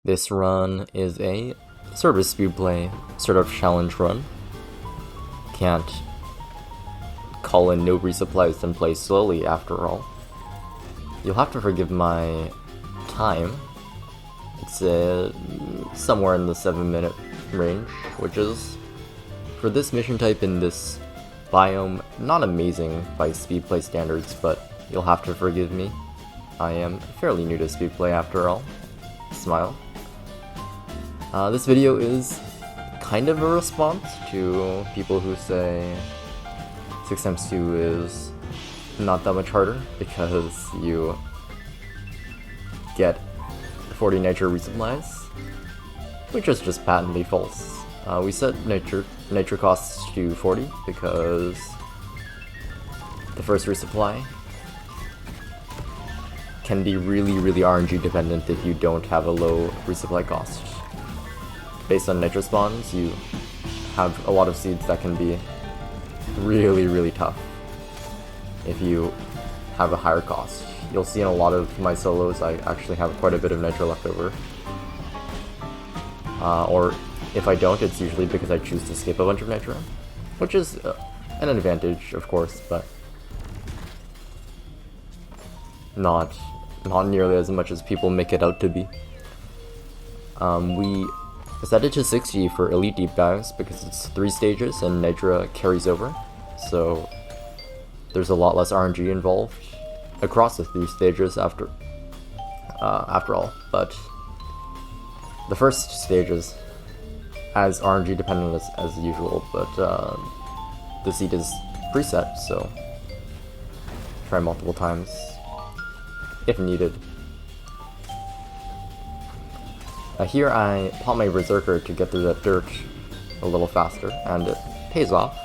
This run is a sort of a Speedplay, sort of challenge run. Can't call in no resupplies and play slowly after all. You'll have to forgive my time. It's somewhere in the 7-minute range, which is, for this mission type in this biome, not amazing by Speedplay standards, but you'll have to forgive me. I am fairly new to Speedplay after all. Smile. This video is kind of a response to people who say 6x2 is not that much harder because you get 40 nitro resupplies, which is just patently false. We set nitro costs to 40 because the first resupply can be really RNG dependent if you don't have a low resupply cost. Based on nitro spawns, you have a lot of seeds that can be really tough if you have a higher cost. You'll see in a lot of my solos I actually have quite a bit of nitro left over. Or if I don't, it's usually because I choose to skip a bunch of nitro, which is an advantage, of course, but not nearly as much as people make it out to be. We set it to 60 for elite deep dives because it's 3 stages and nitro carries over, so there's a lot less RNG involved across the 3 stages after all. But the first stage is as RNG dependent as usual, but the seed is preset, so try multiple times if needed. Here I pop my Berserker to get through that dirt a little faster, and it pays off.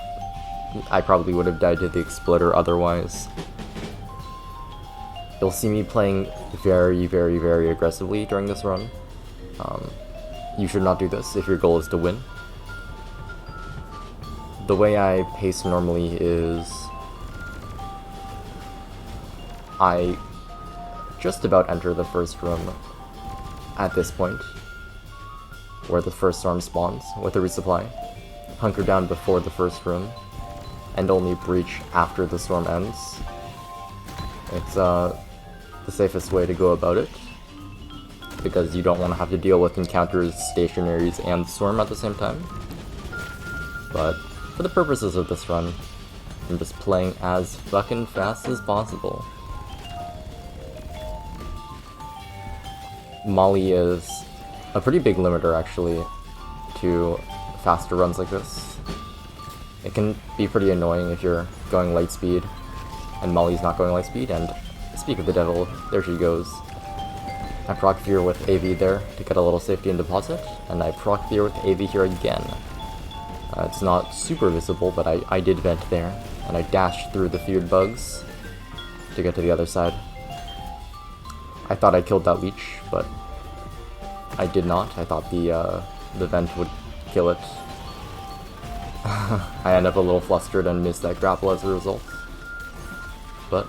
I probably would have died to the exploder otherwise. You'll see me playing very aggressively during this run. You should not do this if your goal is to win. The way I pace normally is I just about enter the first room at this point, where the first storm spawns with a resupply, hunker down before the first room, and only breach after the storm ends. It's the safest way to go about it, because you don't want to have to deal with encounters, stationaries, and storm at the same time. But for the purposes of this run, I'm just playing as fucking fast as possible. Molly is a pretty big limiter actually to faster runs like this. It can be pretty annoying if you're going light speed and Molly's not going light speed, and speak of the devil, there she goes. I proc fear with AV there to get a little safety and deposit, and I proc fear with AV here again. It's not super visible, but I did vent there, and I dashed through the feared bugs to get to the other side. I thought I killed that leech, but I did not. I thought the vent would kill it. I end up a little flustered and missed that grapple as a result. But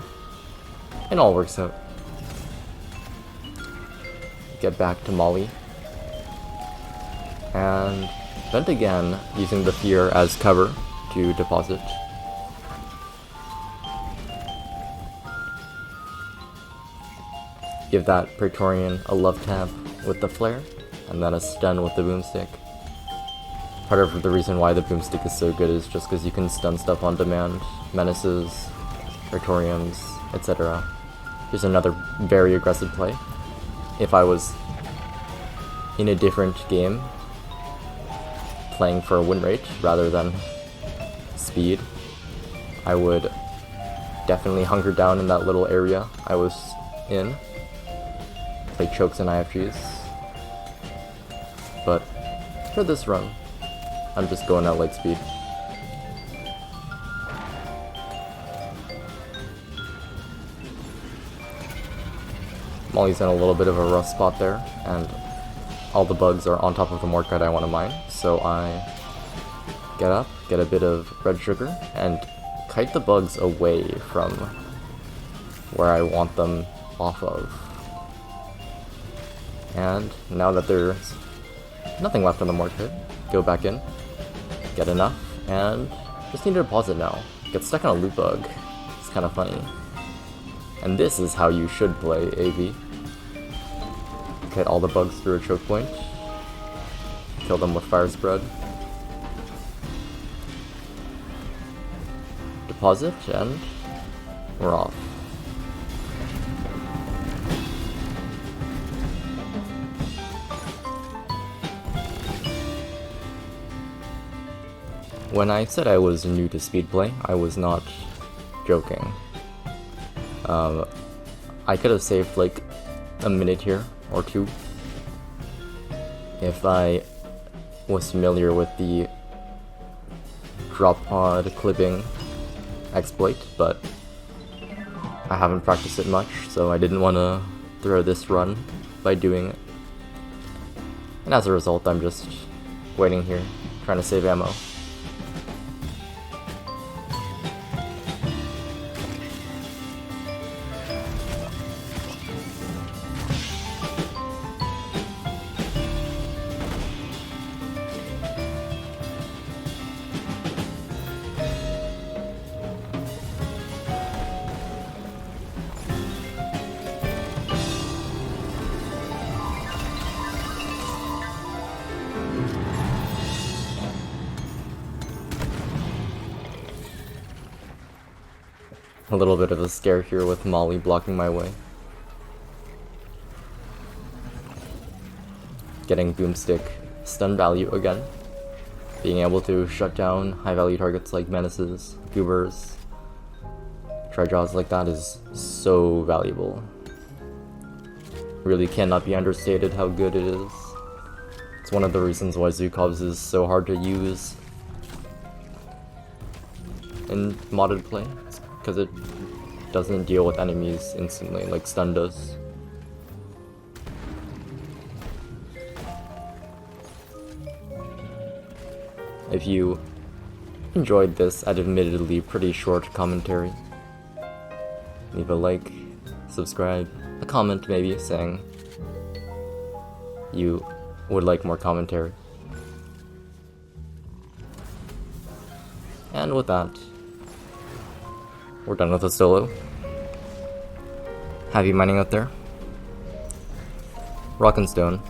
it all works out. Get back to Molly. And vent again, using the fear as cover to deposit. Give that Praetorian a love tap with the flare, and then a stun with the boomstick. Part of the reason why the boomstick is so good is just because you can stun stuff on demand. Menaces, Praetorians, etc. Here's another very aggressive play. If I was in a different game, playing for a win rate rather than speed, I would definitely hunker down in that little area I was in. Play chokes and IFGs. But for this run, I'm just going at light speed. Molly's in a little bit of a rough spot there, and all the bugs are on top of the Mordkite I want to mine, so I get up, get a bit of red sugar, and kite the bugs away from where I want them off of. And now that there's nothing left on the market, go back in, get enough, and just need to deposit now. Get stuck on a loot bug. It's kind of funny. And this is how you should play AV. Get all the bugs through a choke point. Kill them with fire spread. Deposit, and we're off. When I said I was new to Speedplay, I was not joking. I could have saved like a minute here or two if I was familiar with the drop pod clipping exploit, but I haven't practiced it much, so I didn't want to throw this run by doing it. And as a result, I'm just waiting here, trying to save ammo. A little bit of a scare here with Molly blocking my way. Getting Boomstick stun value again. Being able to shut down high value targets like menaces, goobers, trijaws like that is so valuable. Really cannot be understated how good it is. It's one of the reasons why Zukovs is so hard to use in modded play. Because it doesn't deal with enemies instantly like stun does. If you enjoyed this admittedly pretty short commentary, leave a like, subscribe, a comment maybe saying you would like more commentary. And with that, we're done with the solo. Happy mining out there. Rock and stone.